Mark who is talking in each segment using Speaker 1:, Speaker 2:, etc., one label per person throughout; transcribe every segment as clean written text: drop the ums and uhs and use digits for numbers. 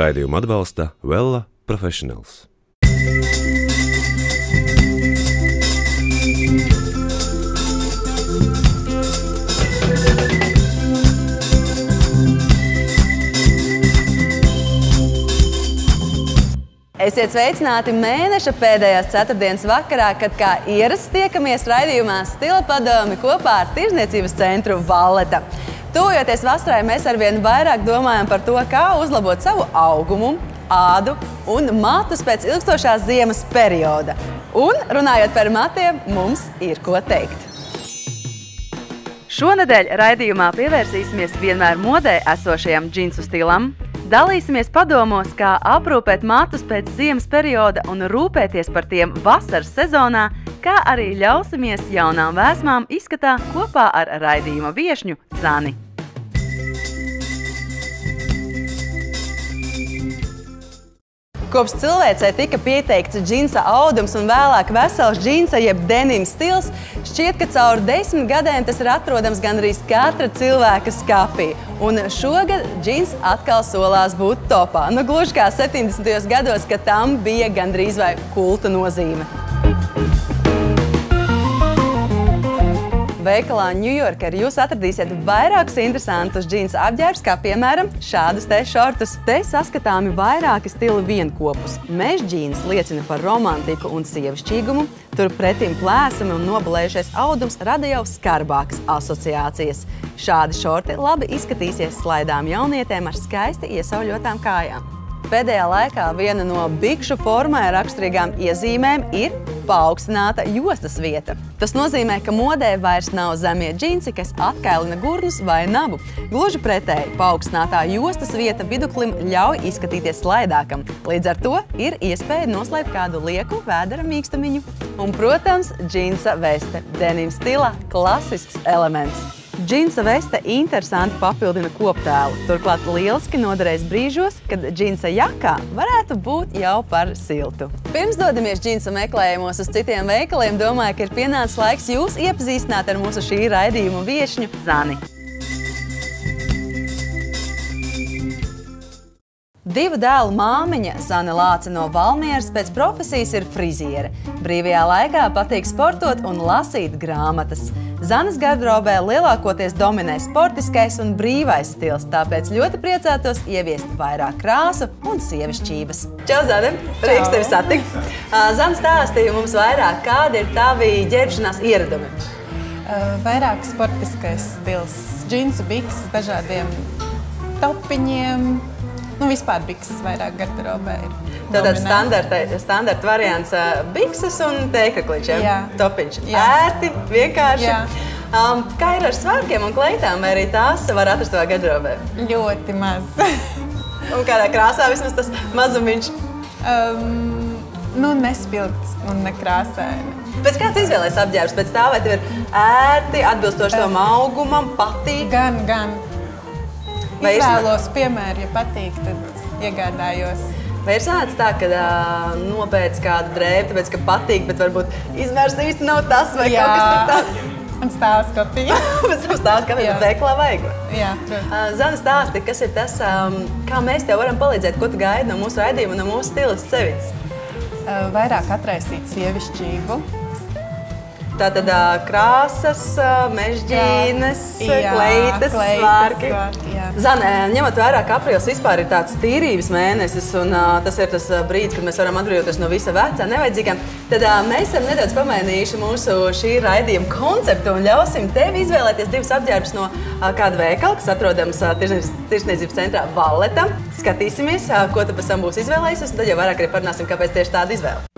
Speaker 1: Raidījumu atbalsta Vella Professionals.
Speaker 2: Esiet sveicināti mēneša pēdējās ceturtdienas vakarā, kad kā ierasts tiekamies raidījumā Stila padomi kopā ar Tirdzniecības centru Valleta. Tuvojoties vasarai, mēs arvien vairāk domājam par to, kā uzlabot savu augumu, ādu un matus pēc ilgstošās ziemas perioda. Un, runājot par matiem, mums ir ko teikt. Šonedēļ raidījumā pievērsīsimies vienmēr modē esošajam džinsu stilam, dalīsimies padomos, kā aprūpēt matus pēc ziemas perioda un rūpēties par tiem vasaras sezonā, kā arī ļausimies jaunām vēsmām izskatā kopā ar raidījuma viešņu Zani. Kopš cilvēcei tika pieteikts džinsa audums un vēlāk vesels džinsa jeb denim stils, šķiet, ka caur 10 gadiem tas ir atrodams gandrīz katra cilvēka skapī. Un šogad džins atkal solās būt topā. Nu, gluži kā 70. gados, kad tam bija gandrīz vai kulta nozīme. Veikalā New Yorker jūs atradīsiet vairākus interesantus džinsa apģērbus, kā piemēram šādus te šortus. Te saskatāmi vairāki stili vienkopus. Meža džīns liecina par romantiku un sievišķīgumu, turpretim plēsami un nobalējušies audums rada jau skarbākas asociācijas. Šādi šorti labi izskatīsies slaidām jaunietēm ar skaisti iesauļotām kājām. Pēdējā laikā viena no bikšu formai raksturīgām iezīmēm ir paaugstināta jostas vieta. Tas nozīmē, ka modē vairs nav zemie džinsi, kas atkailina gurnus vai nabu. Gluži pretēji, paaugstinātā jostas vieta viduklim ļauj izskatīties slaidākam. Līdz ar to ir iespēja noslēpt kādu lieku vēdera mīkstumiņu. Un, protams, džinsa veste. Denim stila klasisks elements. Džinsa veste interesanti papildina koptēlu, turklāt lieliski noderēs brīžos, kad džinsa jakā varētu būt jau par siltu. Pirms dodamies džinsa meklējumos uz citiem veikaliem, domāju, ka ir pienācis laiks jūs iepazīstināt ar mūsu šī raidījuma viešņu Zani. Divu dēlu māmiņa, Zane Lāce no Valmieras, pēc profesijas ir friziere. Brīvajā laikā patīk sportot un lasīt grāmatas. Zanes garderobē lielākoties dominē sportiskais un brīvais stils, tāpēc ļoti priecātos ieviest vairāk krāsu un sievišķības. Čau, Zane! Prieks tevi satikt! Zane stāstīja mums vairāk, kādi ir tavi ģērbšanās ieradumi?
Speaker 3: Vairāk sportiskais stils, džinsu bikses, dažādiem topiņiem. Nu, vispār bikses vairāk garderobē ir.
Speaker 2: Tātad standarta variants bikses un tēkraklīčiem, topiņš.
Speaker 3: Jā.
Speaker 2: Ērti, vienkārši.
Speaker 3: Jā.
Speaker 2: Kā ir ar svārkiem un kleitām, vai arī tās var atrast savā garderobē?
Speaker 3: Ļoti maz.
Speaker 2: Un kādā krāsā vismaz tas mazumiņš?
Speaker 3: Nu, nespilgts un nekrāsaini.
Speaker 2: Pēc kā tu izvēlējies apģērbus? Pēc tā, vai tev ir ērti, atbilstoši tavam augumam, patīk?
Speaker 3: Gan. Izvēlos piemēru, ja patīk, tad iegādājos.
Speaker 2: Vai ir sanācis tā, ka nopēc kādu drēbi, tāpēc, ka patīk, bet varbūt izmērs īsti nav tas, vai kaut kas tur tā?
Speaker 3: Un stāvskapija.
Speaker 2: Pēc tam stāvskapija, bet veiklā vajag.
Speaker 3: Jā, protams.
Speaker 2: Zane, stāsti, kas ir tas, kā mēs tev varam palīdzēt, ko tu gaidi no mūsu raidījuma un no mūsu stilists sevis?
Speaker 3: Vairāk atraisīt sievišķību.
Speaker 2: Tātad krāsas, mežģīnes, kleitas, svārki. Zane, ņemot vērā, ka aprīlis vispār ir tāds tīrības mēnesis un tas ir tas brīdis, kad mēs varam atbrīvoties no visa vecā nevajadzīgām, tad mēs esam nedaudz pamainījuši mūsu šī raidījuma konceptu un ļausim tev izvēlēties divus apģērbus no kāda veikala, kas atrodams Tirdzniecības centrā Valleta. Skatīsimies, ko tu pēc tam būs izvēlējusies, un tad jau vairāk arī parunāsim, kāpēc tieši tāda izvēle.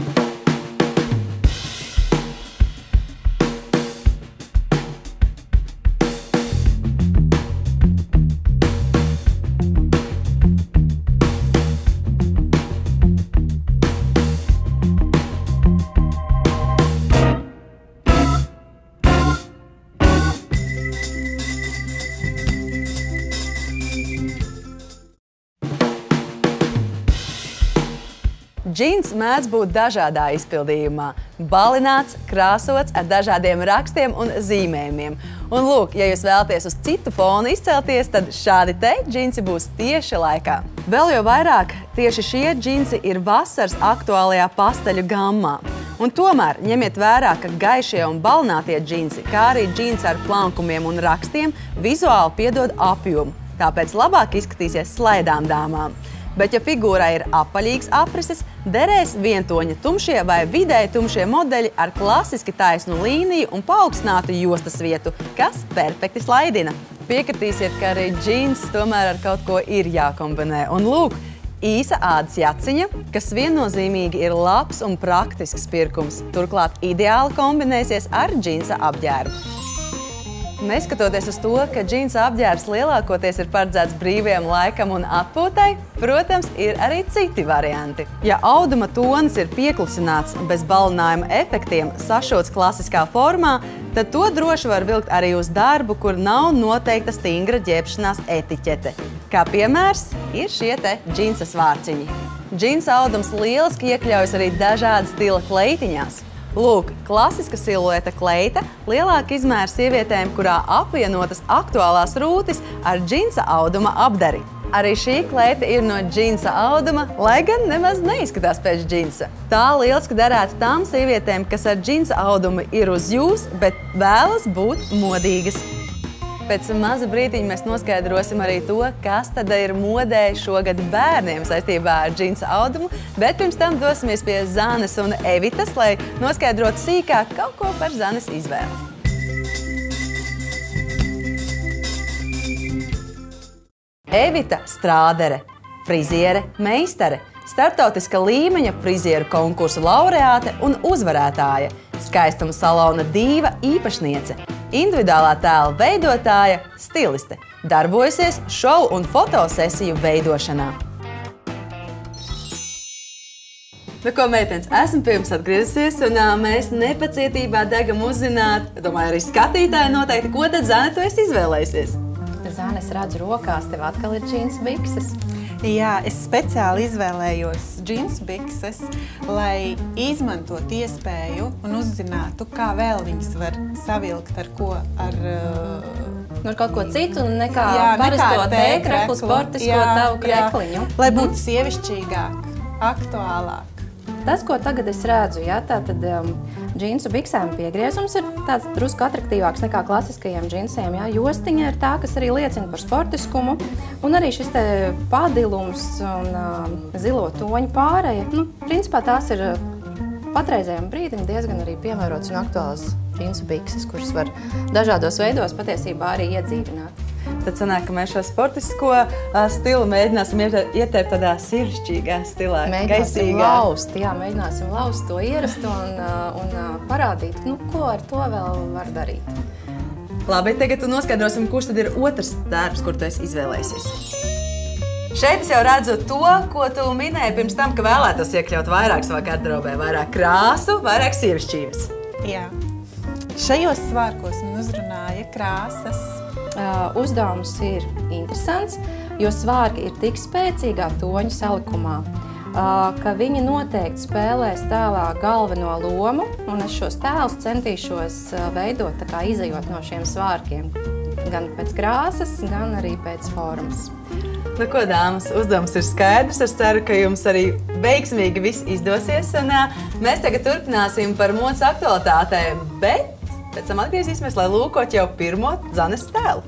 Speaker 2: Džins mēdz būt dažādā izpildījumā – balināts, krāsots ar dažādiem rakstiem un zīmējumiem. Un lūk, ja jūs vēlaties uz citu fonu izcelties, tad šādi te džinsi būs tieši laikā. Vēl jau vairāk tieši šie džinsi ir vasaras aktuālajā pasteļu gammā. Un tomēr ņemiet vērā, ka gaišie un balinātie džinsi, kā arī džinsi ar plankumiem un rakstiem, vizuāli piedod apjomu. Tāpēc labāk izskatīsies slaidām dāmām. Bet, ja figūrai ir apaļīgs aprises, derēs vientoņa tumšie vai vidēji tumšie modeļi ar klasiski taisnu līniju un paaugstinātu jostas vietu, kas perfekti slaidina. Piekritīsiet, ka arī džins tomēr ar kaut ko ir jākombinē. Un lūk, īsa ādas jaciņa, kas viennozīmīgi ir labs un praktisks pirkums. Turklāt ideāli kombinēsies ar džinsa apģērbu. Neskatoties uz to, ka džinsa apģērbs lielākoties ir paredzēts brīvajam laikam un atpūtai, protams, ir arī citi varianti. Ja auduma tonis ir pieklusināts bez balinājuma efektiem, sašots klasiskā formā, tad to droši var vilkt arī uz darbu, kur nav noteikta stingra ģērbšanās etiķete. Kā piemērs ir šie te džinsa svārciņi. Džinsa audums lieliski iekļaujas arī dažādas stila kleitiņās. Lūk, klasiska silueta kleita, lielāka izmēra sievietēm, kurā apvienotas aktuālās rūtis ar džinsa auduma apdari. Arī šī kleita ir no džinsa auduma, lai gan nemaz neizskatās pēc džinsa. Tā lieliski derētu tām sievietēm, kas ar džinsa audumu ir uz jūs, bet vēlas būt modīgas. Pēc maza brītiņa mēs noskaidrosim arī to, kas tad ir modē šogad bērniem saistībā ar džinsa audumu, bet pirms tam dosimies pie Zanes un Evitas, lai noskaidrotu sīkāk kaut ko par Zanes izvēli. Evita Strādere, friziere, meistare, starptautiska līmeņa frizieru konkursu laureāte un uzvarētāja, skaistuma salona dīva īpašniece, individuālā tēla veidotāja, stiliste, darbojusies šovu un fotosesiju veidošanā. Nu ko, meitenes, esmu pie jums atgriezusies un mēs nepacietībā degam uzzināt, domāju, arī skatītāji noteikti, ko tad, Zane, tu esi izvēlējusies?
Speaker 4: Zane, es redzu rokās, tev atkal ir džinsa bikses.
Speaker 3: Jā, es speciāli izvēlējos džinsa bikses, lai izmantotu iespēju un uzzinātu, kā vēl viņas var savilkt ar ko, ar
Speaker 4: kaut ko citu, nekā parasto tēkreklu, sportisko tavu krekliņu.
Speaker 3: Lai būtu sievišķīgāk, aktuālāk.
Speaker 4: Tas, ko tagad es redzu, tātad džinsu biksēm piegriezums ir tāds drusku atraktīvāks nekā klasiskajiem džinsiem. Jostiņa ir tā, kas arī liecina par sportiskumu, un arī šis te padilums un zilo toņu pāreja. Principā tās ir patreizējiem brīdim diezgan arī piemērots un aktuāls džinsu bikses, kuras var dažādos veidos patiesībā arī iedzīvināt.
Speaker 2: Tad sanāk, ka mēs šo sportisko stilu mēģināsim ietērpt tādā siršķīgā stilā, gaisīgā.
Speaker 4: Mēģināsim laust to ierastu un parādīt, ko ar to vēl var darīt.
Speaker 2: Labi, tagad noskaidrosim, kurš tad ir otrs tērps, kur tu esi izvēlējusies. Šeit es jau redzu to, ko tu minēji pirms tam, ka vēlētos iekļaut vairāk savā garderobē, vairāk krāsu, vairāk sievišķības.
Speaker 3: Jā. Šajos svārkos man uzrunāja krāsas.
Speaker 4: Uzdevums ir interesants, jo svārki ir tik spēcīgā toņu salikumā, ka viņi noteikti spēlēs tēlā galveno lomu, un es šos tēlus centīšos veidot, tā kā izejot no šiem svārkiem. Gan pēc krāsas, gan arī pēc formas.
Speaker 2: Nu ko, dāmas, uzdevums ir skaidrs. Es ceru, ka jums arī veiksmīgi viss izdosies. Un mēs tagad turpināsim par modes aktualitātēm, bet pēc tam atgriezīsimies, lai lūkot jau pirmo Zanes tēlu.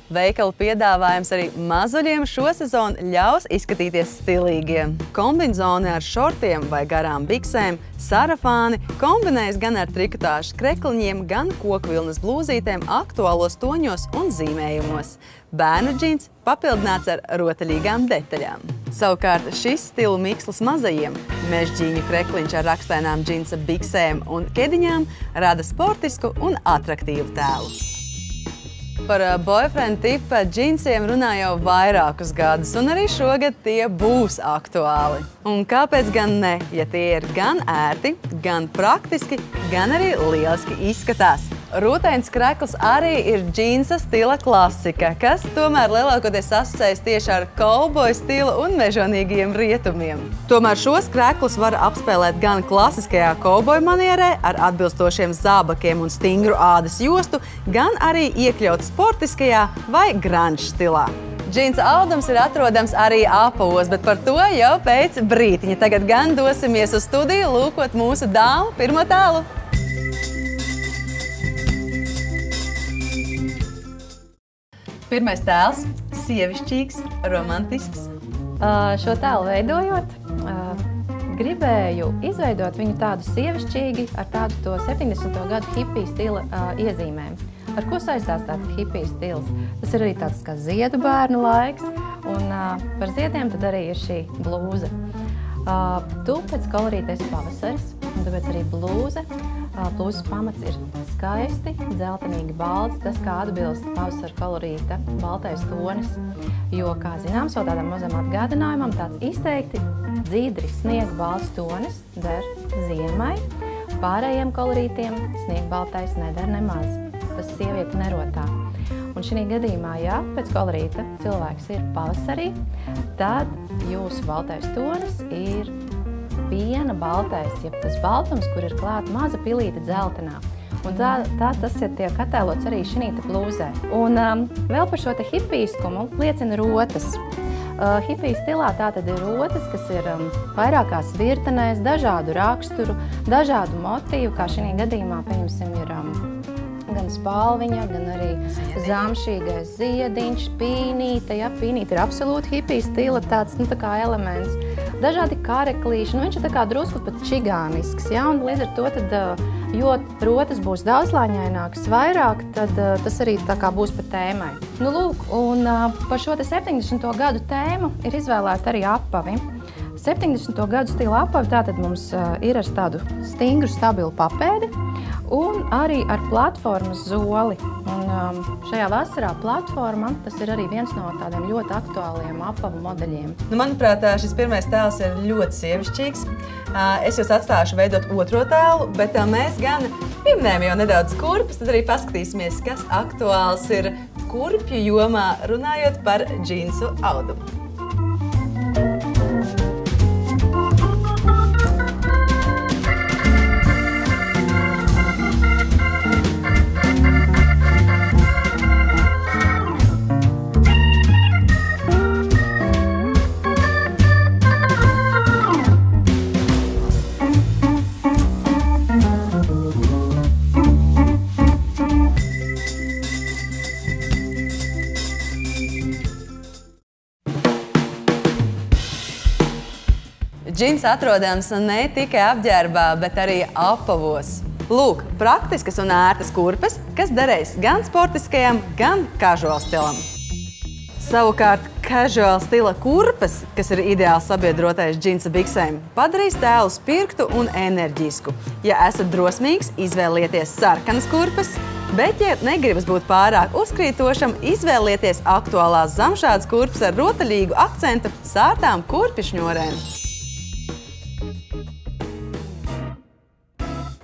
Speaker 2: Veikala piedāvājums arī mazuļiem šo sezonu ļaus izskatīties stilīgiem. Kombinzoni ar šortiem vai garām biksēm, sarafāni kombinējas gan ar trikotāžas krekliņiem, gan kokvilnas blūzītēm aktuālos toņos un zīmējumos. Bērnu džins papildināts ar rotaļīgām detaļām. Savukārt šis stilu mikslis mazajiem, mežģīņu krekliņš ar rakstainām džinsa biksēm un kediņām rada sportisku un atraktīvu tēlu. Par boyfriend tipa džinsiem runā jau vairākus gadus, un arī šogad tie būs aktuāli. Un kāpēc gan ne, ja tie ir gan ērti, gan praktiski, gan arī lieliski izskatās? Rūtains krekls arī ir džinsa stila klasika, kas tomēr lielākoties asociējas tieši ar kauboju stilu un mežonīgiem rietumiem. Tomēr šos kreklus var apspēlēt gan klasiskajā kauboju manierē ar atbilstošiem zābakiem un stingru ādas jostu, gan arī iekļaut sportiskajā vai grunge stilā. Džinsa audums ir atrodams arī apavos, bet par to jau pēc brītiņa. Tagad gan dosimies uz studiju, lūkot mūsu dāmu pirmo tēlu. Pirmais tēls – sievišķīgs, romantisks.
Speaker 4: Šo tēlu veidojot, gribēju izveidot viņu tādu sievišķīgi ar tādu to 70. gadu hipiju stila iezīmēm. Ar ko saistās tāds hipiju stils? Tas ir arī tāds kā ziedu bērnu laiks, un par ziediem tad arī ir šī blūze. Tu pēc kolorīta esi pavasaris, un tāpēc arī blūze. Blūzes pamats ir skaisti, dzeltenīgi balts, tas kā atbilst pavasara kolorīta baltais tonis. Jo, kā zināms, vēl tādam mazam atgādinājumam, tāds izteikti dzīdris sniega balts tonis der ziemai. Pārējiem kolorītiem sniega baltais neder nemaz. Tas sievieti nerotā. Un šī gadījumā, ja pēc kolorīta cilvēks ir pavasarī, tad jūsu baltais tonis ir piena baltais, jeb tas baltums, kur ir klāta maza pilīte dzeltenā. Un tā tas tiek attēlots arī šī blūzē. Un vēl par šo te hipijiskumu liecina rotas. Hipiju stilā tātad ir rotas, kas ir vairākās virtenēs, dažādu raksturu, dažādu motīvu, kā šī gadījumā, pieņemsim, ir gan spalviņa, gan arī zamšīgais ziediņš, pīnīte. Ja, pīnīte ir absolūti hipiju stila tāds, tā kā elements. Dažādi kareklīši, viņš ir tā kā drusku pat čigānisks, ja, un līdz ar to, tad, jo rotas būs daudzslāņainākas vairāk, tad tas arī tā kā būs pa tēmai. Nu, lūk, un par šo te 70. gadu tēmu ir izvēlēta arī apavi. 70. gadu stila apavi tātad mums ir ar tādu stingru, stabilu papēdi un arī ar platformas zoli. Un šajā vasarā platforma, tas ir arī viens no tādiem ļoti aktuāliem apavu modeļiem.
Speaker 2: Nu, manuprāt, šis pirmais tēls ir ļoti sievišķīgs. Es jūs atstāšu veidot otro tēlu, bet mēs gan pieminējam jau nedaudz kurpes, tad arī paskatīsimies, kas aktuāls ir kurpju jomā, runājot par džinsu audumu. Džins atrodams ne tikai apģērbā, bet arī apavos. Lūk, praktiskas un ērtas kurpes, kas derēs gan sportiskajam, gan casual stilam. Savukārt, casual stila kurpes, kas ir ideāls sabiedrotais džinsa biksēm, padarīs tēlu spirktu un enerģisku. Ja esat drosmīgs, izvēlieties sarkanas kurpes, bet, ja negribas būt pārāk uzkrītošam, izvēlieties aktuālās zamšādas kurpes ar rotaļīgu akcentu sārtām kurpšņorēm.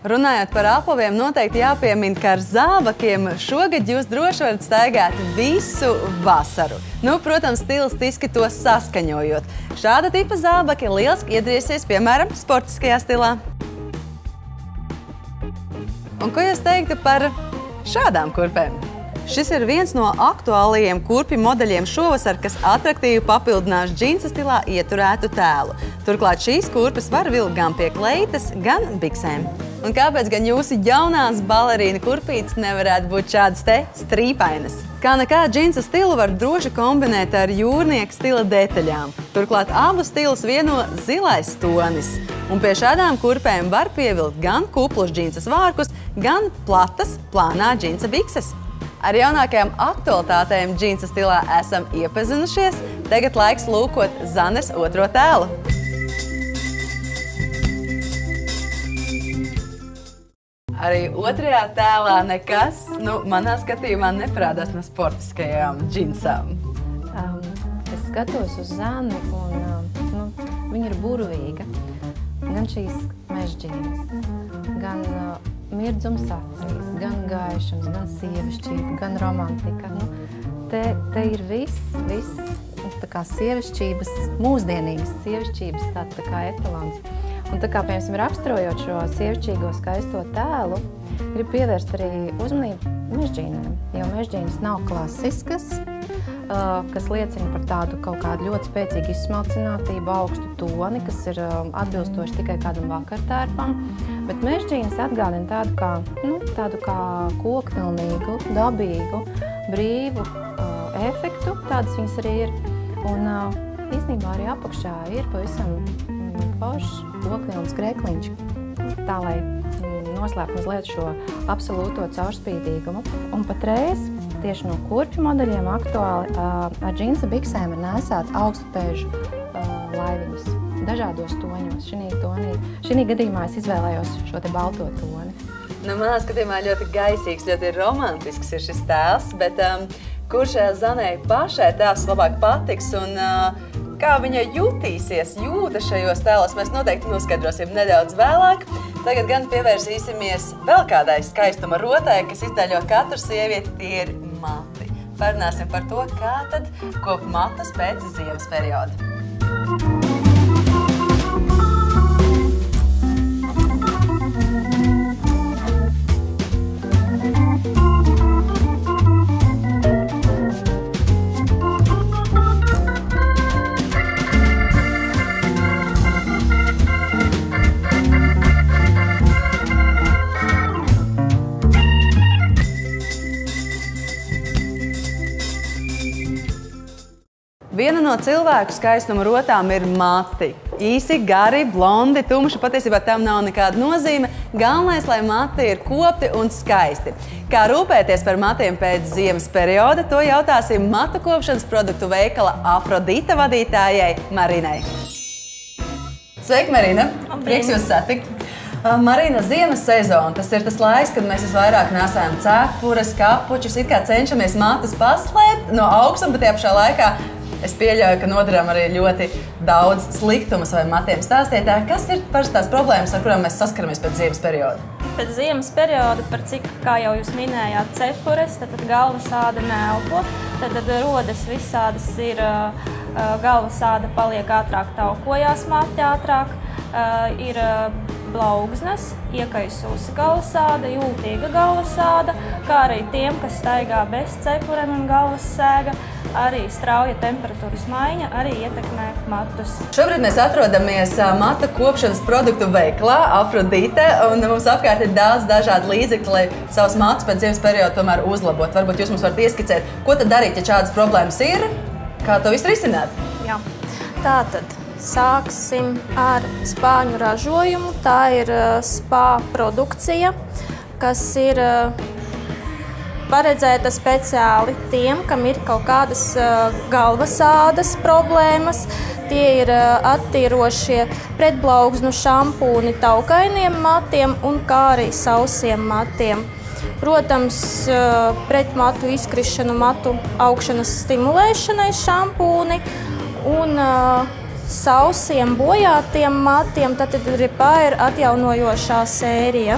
Speaker 2: Runājot par apaviem, noteikti jāpiemina, ka ar zābakiem šogad jūs droši varat staigāt visu vasaru. Nu, protams, stilistiski to saskaņojot. Šāda tipa zābaki lieliski iedriesies, piemēram, sportiskajā stilā. Un ko jūs teiktu par šādām kurpēm? Šis ir viens no aktuālajiem kurpju modeļiem šovasar, kas atraktīvi papildinās džinsa stilā ieturētu tēlu. Turklāt šīs kurpes var vilkt gan pie kleitas, gan biksēm. Un kāpēc gan jūsu jaunās balerīna kurpītes nevarētu būt šādas te strīpainas? Kā nekā džinsa stilu var droši kombinēt ar jūrnieka stila detaļām. Turklāt abu stilus vieno zilais tonis. Un pie šādām kurpēm var pievilkt gan kuplus džinsa svārkus, gan platas, plānā džinsa bikses. Ar jaunākajām aktualitātēm džinsa stilā esam iepazinušies. Tagad laiks lūkot Zanes otro tēlu. Arī otrajā tēlā nekas, manā skatījumā neparādās no sportiskajām džinsām.
Speaker 4: Es skatos uz Zani un viņa ir burvīga. Gan šīs mežģīnas, gan mirdzums acīs, gan gaišums, gan sievišķība, gan romantika. Te ir viss tā kā sievišķības, mūsdienīgas sievišķības tāds tā kā etalons. Un tā kā, piemēram, raksturojot šo sievišķīgo skaisto tēlu, gribu pievērst arī uzmanību mežģīnēm, jo mežģīnas nav klasiskas, kas liecina par tādu kaut kādu ļoti spēcīgu izsmalcinātību, augstu toni, kas ir atbilstoši tikai kādam vakartērpam, bet mežģīnas atgādina tādu kā kokvilnīgu, dabīgu, brīvu efektu, tādas viņas arī ir. Un īstenībā arī apakšā ir pavisam foršs kokvilnas grēkliņš, tā lai noslēp mazliet šo absolūto caurspīdīgumu. Un patreiz tieši no kurpju modeļiem aktuāli ar džinsa biksēm ir nēsāts augstupēžu laiviņas dažādos toņos. Šī gadījumā es izvēlējos šo te balto toni.
Speaker 2: Manā skatījumā ļoti gaisīgs, ļoti romantisks ir šis tēls, bet kurš Zanei pašai tēls labāk patiks un kā viņa jūtīsies, jūtas šajos tēlos, mēs noteikti noskaidrosim nedaudz vēlāk. Tagad gan pievērsīsimies vēl kādai skaistuma rotai, kas izdaļo katru sievieti, tie ir mati. Parunāsim par to, kā tad kop matus pēc ziemas perioda. Viena no cilvēku skaistuma rotām ir mati. Īsi, gari, blondi, tumši, patiesībā tam nav nekāda nozīme. Galvenais, lai mati ir kopti un skaisti. Kā rūpēties par matiem pēc ziemas perioda, to jautāsim matu kopšanas produktu veikala Afrodita vadītājai Marinai. Sveika, Marina! Prieks jūs satikt! Marina, ziemas sezona, tas ir tas laiks, kad mēs visvairāk nesājam cepures, kapučus, it kā cenšamies matus paslēpt no augstuma, bet tajā pašā laikā es pieļauju, ka nodarām arī ļoti daudz sliktuma saviem matiem. Stāstiet, kas ir parastās problēmas, ar kurām mēs saskaramies pēc ziemas perioda?
Speaker 5: Pēc ziemas perioda, par cik, kā jau jūs minējāt, cepures, tad galvasāda neelpo, tad rodas visādas ir, galvasāda paliek ātrāk, taukojās mati ātrāk, ir blaugznes, iekaisusi galvasāda, jūtīga galvasāda, kā arī tiem, kas staigā bez cepurēm un galvas sēga, arī strauja temperatūras maiņa arī ietekmē matus.
Speaker 2: Šobrīd mēs atrodamies matu kopšanas produktu veikalā Afrodite, un mums apkārt ir daudz dažādu līdzekļu, lai savus matus pēc ziemas perioda tomēr uzlabot. Varbūt jūs mums varat ieskicēt, ko tad darīt, ja šādas problēmas ir, kā to visu risināt?
Speaker 5: Jā, tātad sāksim ar spāņu ražojumu. Tā ir spā produkcija, kas ir paredzēta speciāli tiem, kam ir kaut kādas galvasādas problēmas. Tie ir attīrošie pretblaugsnu šampūni taukainiem matiem un kā arī sausiem matiem. Protams, pret matu izkrišanu, matu augšanas stimulēšanai šampūni un sausiem bojātiem matiem, tad ripā ir atjaunojošā sērija.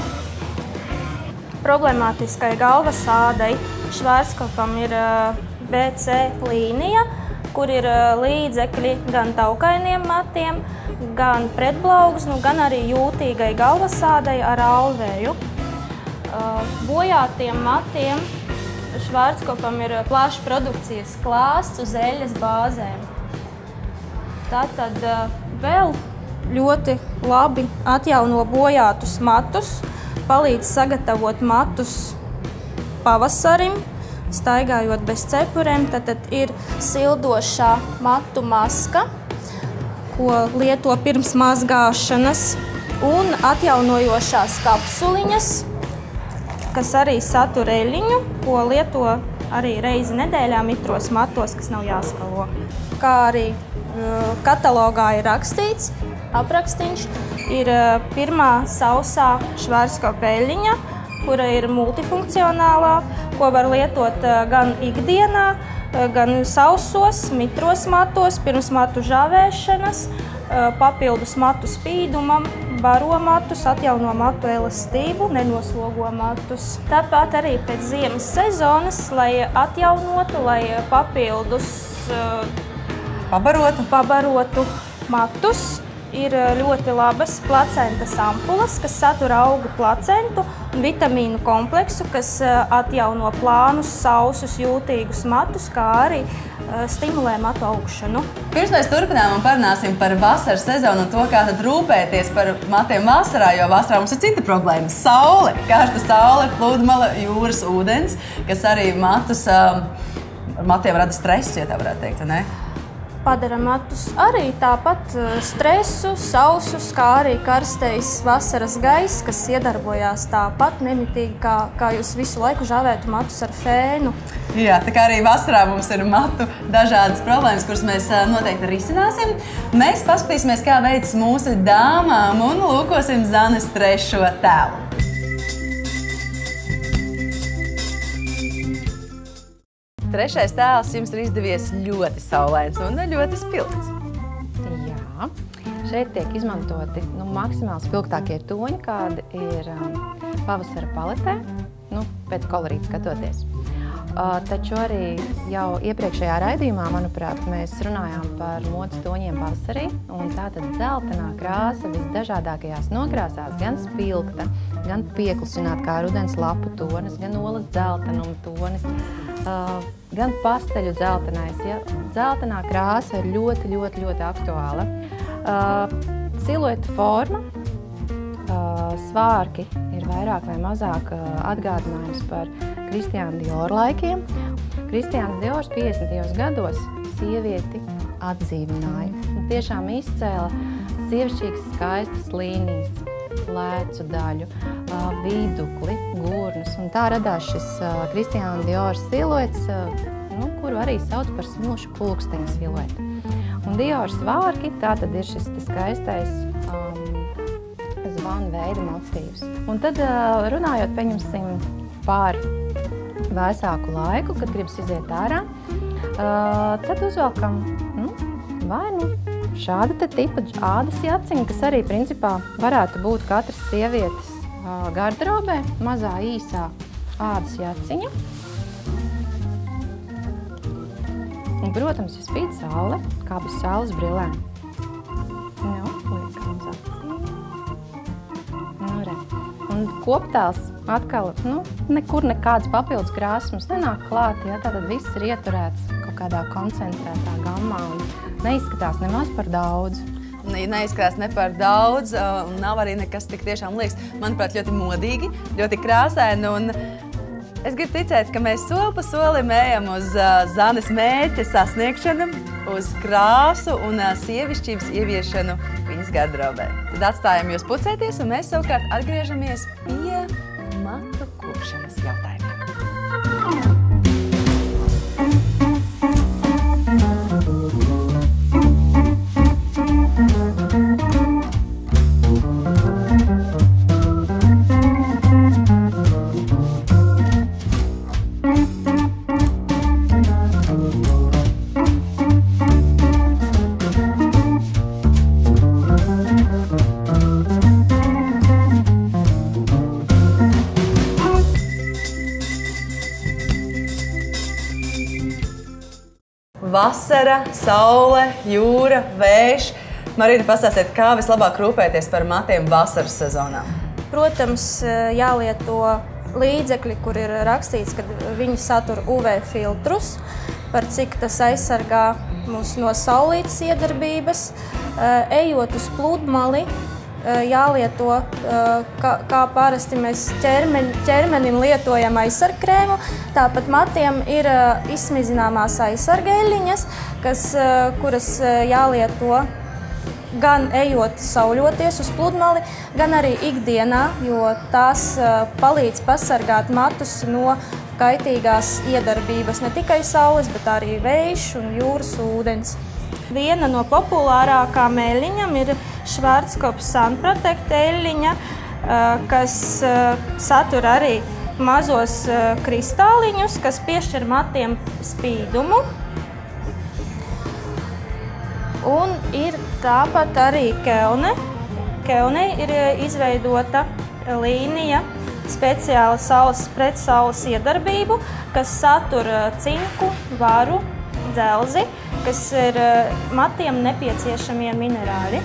Speaker 5: Problemātiskai galvasādai Švārskopam ir BC līnija, kur ir līdzekļi gan taukainiem matiem, gan pretblaugsnu, gan arī jūtīgai galvasādai ar alvēju. Bojātiem matiem Švārskopam ir plašs produkcijas klāsts uz eļas bāzēm. Tātad vēl ļoti labi atjauno bojātus matus, palīdz sagatavot matus pavasarim, staigājot bez cepurēm. Tad ir sildošā matu maska, ko lieto pirms mazgāšanas, un atjaunojošās kapsuliņas, kas arī satur eļiņu, ko lieto arī reizi nedēļā mitros matos, kas nav jāskalo. Kā arī katalogā ir rakstīts, aprakstīns, ir pirmā sausā Švārskopa eļiņa, kura ir multifunkcionālā, ko var lietot gan ikdienā, gan sausos, mitros matos, pirms matu žāvēšanas, papildus matu spīdumam, baro matus, atjauno matu elastību, nenoslogo matus. Tāpat arī pēc ziemas sezonas, lai atjaunotu, lai papildus pabarotu matus, ir ļoti labas placentas ampulas, kas satura augu placentu un vitamīnu kompleksu, kas atjauno plānus, sausus, jūtīgus matus, kā arī stimulē matu augšanu.
Speaker 2: Pirms mēs turpinām un parunāsim par vasaras sezonu un to, kā tad rūpēties par matiem vasarā, jo vasarā mums ir cita problēma. Saule, karsta saule, pludmale, jūras ūdens, kas arī matiem rada stresu, ja tā varētu teikt, ne?
Speaker 5: Padara matus arī tāpat stresu, sausus, kā arī karstais vasaras gaiss, kas iedarbojās tāpat nemitīgi, kā jūs visu laiku žāvētu matus ar fēnu.
Speaker 2: Jā, tā kā arī vasarā mums ir matu dažādas problēmas, kuras mēs noteikti risināsim. Mēs paskatīsimies, kā veids mūsu dāmām un lūkosim Zanes trešo tēlu. Trešais tēls jums ir izdevies ļoti saulains un ļoti spilgts.
Speaker 4: Jā, šeit tiek izmantoti maksimāli spilgtākie toņi, kādi ir pavasara paletē, pēc kolorīta skatoties. Taču arī jau iepriekšējā raidījumā, manuprāt, mēs runājām par modes toņiem pavasarī, un tātad dzeltenā krāsa visdažādākajās nokrāsās, gan spilgta, gan pieklusināta kā rudens lapu tonis, gan olas dzeltenuma tonis, gan pasteļu dzeltenais. Ja? Dzeltenā krāsa ir ļoti aktuāla. Silueta forma, svārki ir vairāk vai mazāk atgādinājums par Kristiāna Diora laikiem. Kristiāns Diors 50. gados sievieti atdzīvināja. Tiešām izcēla sievišķīgas skaistas līnijas, lēcu daļu, vidukli, gurnus. Un tā radās šis Kristiāna Diora siluets, kuru arī sauc par smilšu pulksteņa siluetu. Un Diora svārki tātad ir šis skaistais zvanu veida motīvs. Un tad runājot, pieņemsim, par vēsāku laiku, kad gribas iziet ārā, tad uzvelkam vai šāda tipa ādas jaciņa, kas arī principā varētu būt katras sievietes gardrobē, mazā īsā ādas jaciņa. Un, protams, ja spīd saule, kā bez saules brillēm. Liekam uz acīm. Un koptēls atkal, nekur nekādas papildus krāsas mums nenāk klāt, ja? Tātad viss ir ieturēts kaut kādā koncentrētā gammā un neizskatās nemaz par daudz.
Speaker 2: Neizskatās ne par daudz, un nav arī nekas tik tiešām liekas, manuprāt, ļoti modīgi, ļoti krāsaini. Un es gribu ticēt, ka mēs soli pa solim ejam uz Zanes mērķa sasniegšanu, uz krāsu un sievišķības ieviešanu viņas gardrobē. Tad atstājam jūs pucēties, un mēs savukārt atgriežamies pie matu kopšanas jautājumiem. Vasara, saule, jūra, vējš. Marīna, pastāstiet, kā vislabāk rūpēties par matiem vasaras sezonā?
Speaker 5: Protams, jālieto līdzekļi, kur ir rakstīts, ka viņi satur UV filtrus, par cik tas aizsargā mūs no saulītes iedarbības. Ejot uz pludmali, jālieto, kā parasti mēs ķermenim lietojam aizsargkrēmu. Tāpat matiem ir izsmizināmās aizsargeļiņas, kuras jālieto gan ejot sauļoties uz pludmali, gan arī ikdienā, jo tās palīdz pasargāt matus no kaitīgās iedarbības, ne tikai saules, bet arī vējš un jūras ūdens. Viena no populārākām eļļiņām ir Schwarzkopf Sun Protect eļļiņa, kas satur arī mazos kristāliņus, kas piešķir matiem spīdumu. Un ir tāpat arī Kelne. Kelne ir izveidota līnija speciāla pret saules iedarbību, kas satur cinku, varu, dzelzi, kas ir matiem nepieciešamie minerāļi.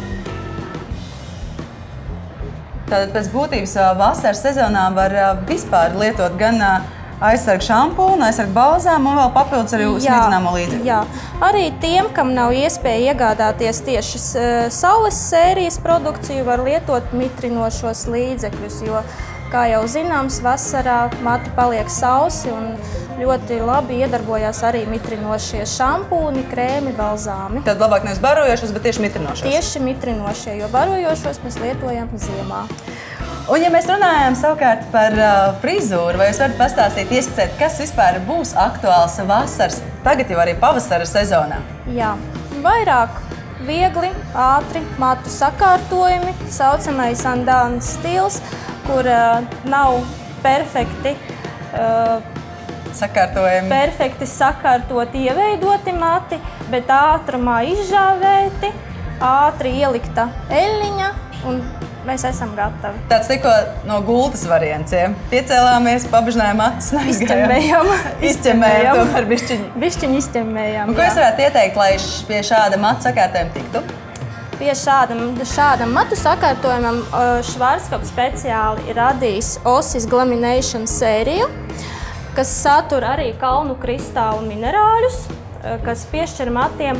Speaker 2: Tātad pēc būtības vasaras sezonā var vispār lietot gan aizsargu šampūnu, aizsargu balzāmu un vēl papildus arī smidzināmo līdzekļu.
Speaker 5: Jā, arī tiem, kam nav iespēja iegādāties tieši saules sērijas produkciju, var lietot mitrinošos līdzekļus, jo, kā jau zināms, vasarā mati paliek sausi un ļoti labi iedarbojās arī mitrinošie šampūni, krēmi, balzāmi.
Speaker 2: Tad labāk nevis barojošos, bet tieši mitrinošos.
Speaker 5: Tieši mitrinošie, jo barojošos mēs lietojam ziemā.
Speaker 2: Un, ja mēs runājam savukārt par frizūru, vai jūs varat pastāstīt, ieskicēt, kas vispār būs aktuāls vasaras, tagad jau arī pavasara sezonā?
Speaker 5: Jā, vairāk viegli, ātri matu sakārtojumi, saucamais andānas stils, kur nav perfekti sakārtoti, ieveidoti mati, bet ātrumā izžāvēti, ātri ielikta eļļiņa un mēs esam gatavi.
Speaker 2: Tāds tikko no gultas variants, ja? Piecēlāmies, pabežinājām matus,
Speaker 5: izķemmējām.
Speaker 2: Izķemmējām, tomēr bišķiņi.
Speaker 5: Bišķiņi izķemmējām,
Speaker 2: un ko jūs varētu ieteikt, lai pie šāda matu sakārtojuma tiktu?
Speaker 5: Pie šādam matu sakārtojumam Schwarzkopf speciāli ir radījis Ossis Glamination sēriju, kas satur arī kalnu kristālu minerāļus, kas piešķir matiem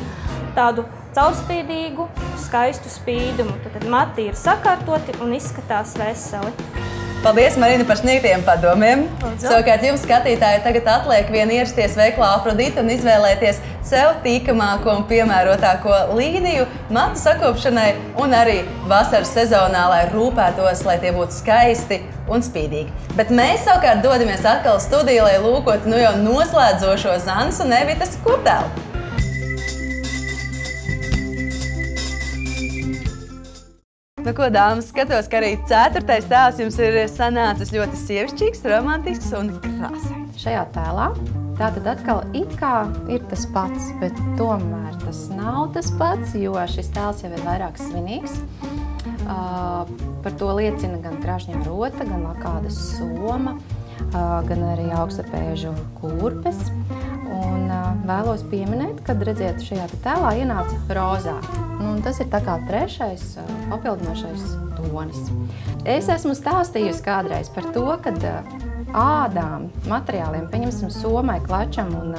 Speaker 5: tādu caurspīdīgu, skaistu spīdumu. Tad mati ir sakārtoti un izskatās veseli.
Speaker 2: Paldies, Marina, par sniegtiem padomiem. Savukārt jums, skatītāji, tagad atliek vien ierasties veiklā Afrodīte un izvēlēties sev tīkamāko un piemērotāko līniju matu sakopšanai un arī vasaras sezonā, lai rūpētos, lai tie būtu skaisti un spīdīgi. Bet mēs savukārt dodamies atkal studiju, lai lūkotu jau noslēdzošo Zanes un Evitas koptēlu. Nu ko, dāmas, skatos, ka arī 4. tēls jums ir sanācis ļoti sievišķīgs, romantisks un krāsains.
Speaker 4: Šajā tēlā tātad atkal it kā ir tas pats, bet tomēr tas nav tas pats, jo šis tēls jau ir vairāk svinīgs. Par to liecina gan krāšņā rota, gan lakādas soma, gan arī augstapēžu kurpes. Un vēlos pieminēt, kad redziet šajā tēlā ienāca rozā. Un tas ir tā kā trešais papildinošais tonis. Es esmu stāstījusi kādreiz par to, kad ādām, materiāliem, pieņemsim somai, klačam un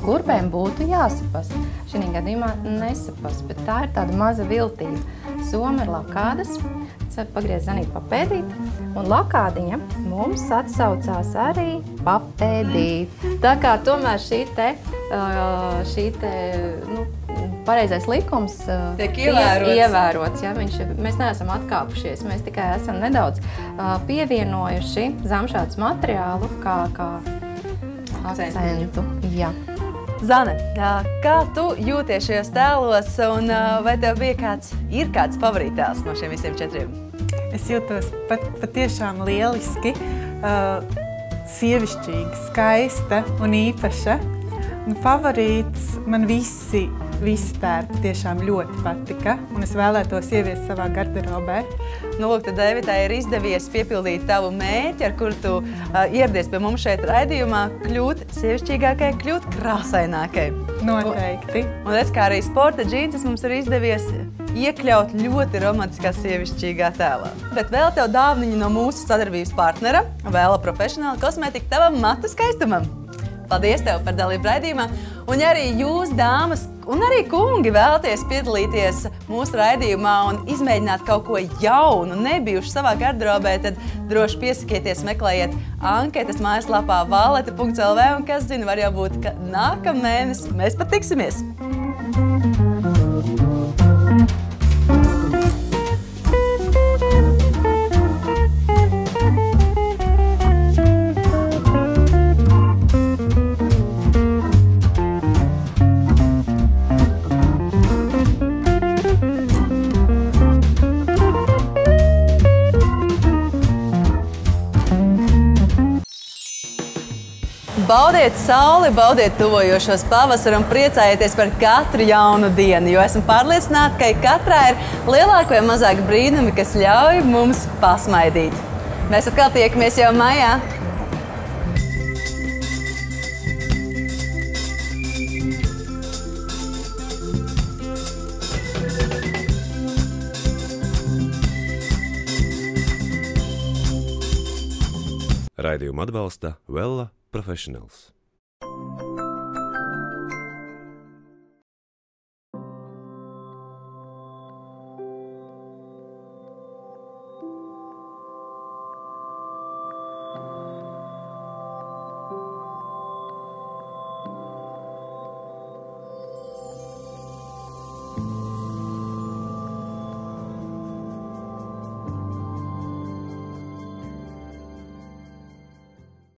Speaker 4: kurpēm būtu jāsapas. Šī gadījumā nesapas, bet tā ir tāda maza viltība. Soma ir lakādas, pagriez zanīt papēdīt, un lakādiņa mums atsaucās arī papēdīt. Tā kā tomēr šī te pareizais likums
Speaker 2: tiek
Speaker 4: ievērots. Ja? Mēs neesam atkāpušies, mēs tikai esam nedaudz pievienojuši zamšādas materiālu kā akcentu. Jā.
Speaker 2: Zane, kā tu jūties šajos tēlos un vai tev bija ir kāds favorītēls no šiem visiem 4?
Speaker 3: Es jūtos patiešām lieliski, sievišķīga, skaista un īpaša. Un favorīts man visi tērpi tiešām ļoti patika, un es vēlētos ieviest savā garderobē.
Speaker 2: Nu, lūk, tad Evitai ir izdevies piepildīt tavu mērķi, ar kuru tu ieradies pie mums šeit raidījumā, kļūt sievišķīgākai, kļūt krāsainākai.
Speaker 3: Noteikti.
Speaker 2: Un redz, kā arī sporta džīnses mums ir izdevies iekļaut ļoti romantiskā sievišķīgā tēlā. Bet vēl tev dāvniņa no mūsu sadarbības partnera, Vela Professional kosmētika tavam matu skaistumam. Paldies tev par dalību raidījumā. Un ja arī jūs, dāmas, un arī kungi vēlaties piedalīties mūsu raidījumā un izmēģināt kaut ko jaunu, nebijuši savā garderobē, tad droši piesakieties, meklējiet anketas mājaslapā valete.lv, un kas zina, var jau būt, ka nākamnēnes mēs pat tiksimies. Baudiet sauli, baudiet tuvojošos pavasaru un priecājieties par katru jaunu dienu, jo esmu pārliecināta, ka katrā ir lielāki vai mazāki brīnumi, kas ļauj mums pasmaidīt. Mēs atkal tiekamies jau maijā.
Speaker 1: Raidījumu atbalsta Vella Professionals.